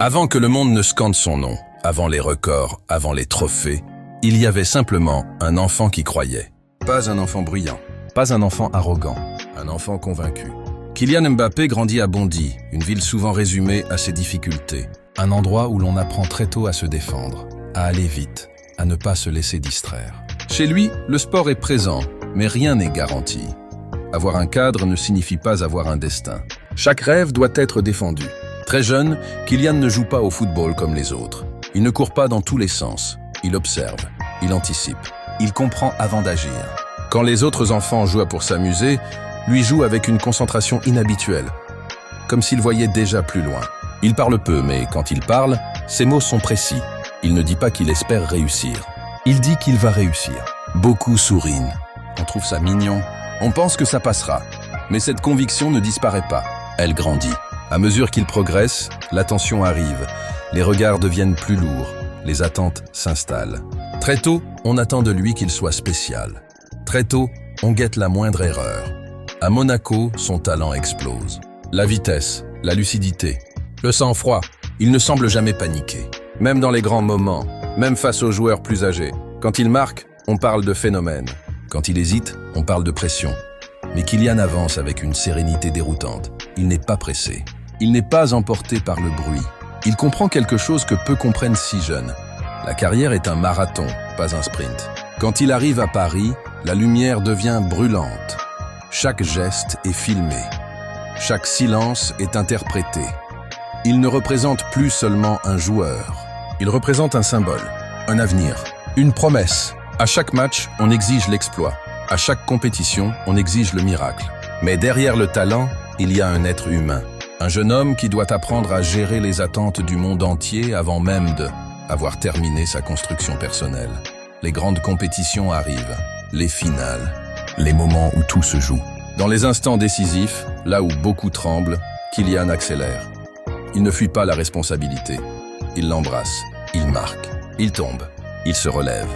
Avant que le monde ne scande son nom, avant les records, avant les trophées, il y avait simplement un enfant qui croyait. Pas un enfant bruyant, pas un enfant arrogant, un enfant convaincu. Kylian Mbappé grandit à Bondy, une ville souvent résumée à ses difficultés. Un endroit où l'on apprend très tôt à se défendre, à aller vite, à ne pas se laisser distraire. Chez lui, le sport est présent, mais rien n'est garanti. Avoir un cadre ne signifie pas avoir un destin. Chaque rêve doit être défendu. Très jeune, Kylian ne joue pas au football comme les autres. Il ne court pas dans tous les sens. Il observe, il anticipe, il comprend avant d'agir. Quand les autres enfants jouent pour s'amuser, lui joue avec une concentration inhabituelle, comme s'il voyait déjà plus loin. Il parle peu, mais quand il parle, ses mots sont précis. Il ne dit pas qu'il espère réussir. Il dit qu'il va réussir. Beaucoup sourient. On trouve ça mignon. On pense que ça passera. Mais cette conviction ne disparaît pas. Elle grandit. À mesure qu'il progresse, l'attention arrive. Les regards deviennent plus lourds. Les attentes s'installent. Très tôt, on attend de lui qu'il soit spécial. Très tôt, on guette la moindre erreur. À Monaco, son talent explose. La vitesse, la lucidité, le sang-froid. Il ne semble jamais paniquer. Même dans les grands moments, même face aux joueurs plus âgés. Quand il marque, on parle de phénomène. Quand il hésite, on parle de pression. Mais Kylian avance avec une sérénité déroutante. Il n'est pas pressé. Il n'est pas emporté par le bruit. Il comprend quelque chose que peu comprennent si jeunes. La carrière est un marathon, pas un sprint. Quand il arrive à Paris, la lumière devient brûlante. Chaque geste est filmé. Chaque silence est interprété. Il ne représente plus seulement un joueur. Il représente un symbole, un avenir, une promesse. À chaque match, on exige l'exploit. À chaque compétition, on exige le miracle. Mais derrière le talent, il y a un être humain. Un jeune homme qui doit apprendre à gérer les attentes du monde entier avant même d'avoir terminé sa construction personnelle. Les grandes compétitions arrivent, les finales, les moments où tout se joue. Dans les instants décisifs, là où beaucoup tremblent, Kylian accélère. Il ne fuit pas la responsabilité. Il l'embrasse, il marque, il tombe, il se relève,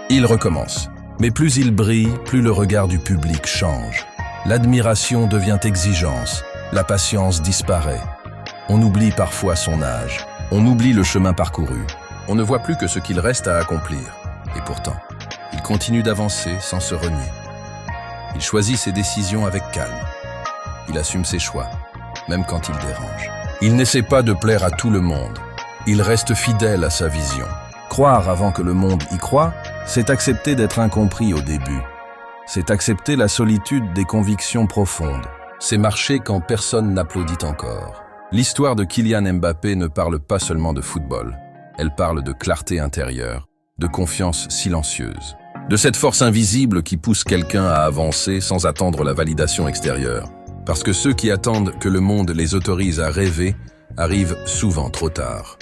il recommence. Mais plus il brille, plus le regard du public change. L'admiration devient exigence, la patience disparaît. On oublie parfois son âge, on oublie le chemin parcouru. On ne voit plus que ce qu'il reste à accomplir. Et pourtant, il continue d'avancer sans se renier. Il choisit ses décisions avec calme. Il assume ses choix, même quand il dérange. Il n'essaie pas de plaire à tout le monde. Il reste fidèle à sa vision. Croire avant que le monde y croie, c'est accepter d'être incompris au début. C'est accepter la solitude des convictions profondes. C'est marcher quand personne n'applaudit encore. L'histoire de Kylian Mbappé ne parle pas seulement de football. Elle parle de clarté intérieure, de confiance silencieuse, de cette force invisible qui pousse quelqu'un à avancer sans attendre la validation extérieure. Parce que ceux qui attendent que le monde les autorise à rêver arrivent souvent trop tard.